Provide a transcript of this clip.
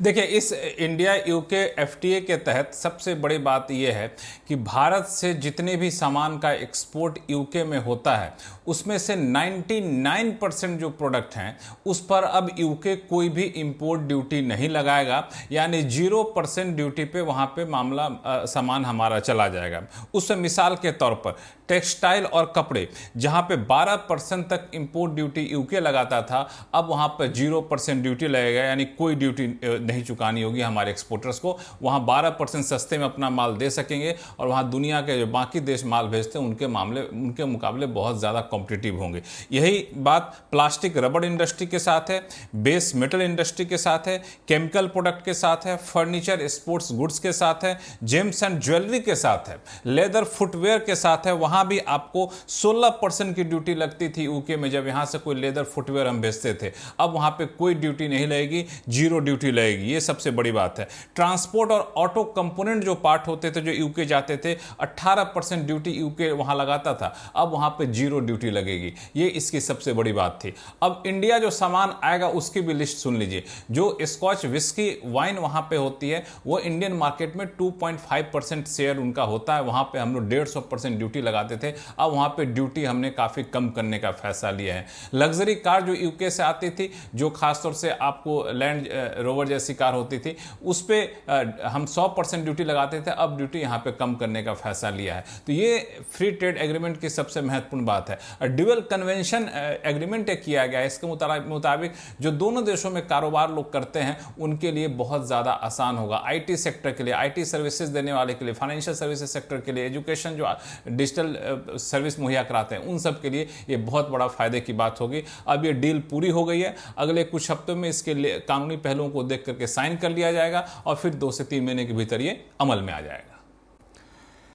देखिए, इस India UK FTA के तहत सबसे बड़ी बात यह है कि भारत से जितने भी सामान का एक्सपोर्ट यूके में होता है उसमें से 99% जो प्रोडक्ट हैं उस पर अब यूके कोई भी इंपोर्ट ड्यूटी नहीं लगाएगा, यानी 0% ड्यूटी पे वहाँ पे मामला सामान हमारा चला जाएगा। उसमें मिसाल के तौर पर टेक्सटाइल और कपड़े जहाँ पे 12% तक इंपोर्ट ड्यूटी यूके लगाता था, अब वहाँ पर 0% ड्यूटी लगेगा, यानी कोई ड्यूटी नहीं चुकानी होगी हमारे एक्सपोर्टर्स को। वहाँ 12% सस्ते में अपना माल दे सकेंगे और वहाँ दुनिया के जो बाकी देश माल भेजते हैं उनके मुकाबले बहुत ज़्यादा कॉम्पिटिटिव होंगे। यही बात प्लास्टिक रबड़ इंडस्ट्री के साथ है, बेस मेटल इंडस्ट्री के साथ है, केमिकल प्रोडक्ट के साथ है, फर्नीचर स्पोर्ट्स गुड्स के साथ है, जेम्स एंड ज्वेलरी के साथ है, लेदर फुटवेयर के साथ है। वहाँ भी आपको 16% की ड्यूटी लगती थी यूके में जब यहाँ से कोई लेदर फुटवेयर हम भेजते थे। अब वहाँ पे कोई ड्यूटी नहीं लगेगी, 0 ड्यूटी लगेगी। ये सबसे बड़ी बात है। ट्रांसपोर्ट और ऑटो कंपोनेंट जो पार्ट होते थे जो यूके जाते थे, 18% ड्यूटी यूके वहाँ लगाता था, अब वहाँ पे 0 ड्यूटी लगेगी। ये इसकी सबसे बड़ी बात थी। अब इंडिया जो सामान आएगा उसकी भी लिस्ट सुन लीजिए। जो स्कॉच विस्की वाइन वहाँ पे होती है वो इंडियन मार्केट में 2.5% शेयर उनका होता है। वहाँ पे हम लोग 150% ड्यूटी लगाते थे, अब वहाँ पे ड्यूटी हमने काफ़ी कम करने का फैसला लिया है। लग्जरी कार जो यूके से आती थी, जो खासतौर से आपको लैंड रोवर जैसी कार होती थी, उस पर हम 100% ड्यूटी लगाते थे, अब ड्यूटी यहाँ पे कम करने का फैसला लिया है। तो ये फ्री ट्रेड एग्रीमेंट की सबसे महत्वपूर्ण बात है। ड्यूअल कन्वेंशन एग्रीमेंट किया गया है। इसके मुताबिक जो दोनों देशों में कारोबार लोग करते हैं उनके लिए बहुत ज़्यादा आसान होगा। आईटी सेक्टर के लिए, आईटी सर्विसेज देने वाले के लिए, फाइनेंशियल सर्विसेज सेक्टर के लिए, एजुकेशन जो डिजिटल सर्विस मुहैया कराते हैं उन सब के लिए ये बहुत बड़ा फायदे की बात होगी। अब ये डील पूरी हो गई है, अगले कुछ हफ्तों में इसके कानूनी पहलुओं को देख करके साइन कर लिया जाएगा और फिर 2 से 3 महीने के भीतर ये अमल में आ जाएगा।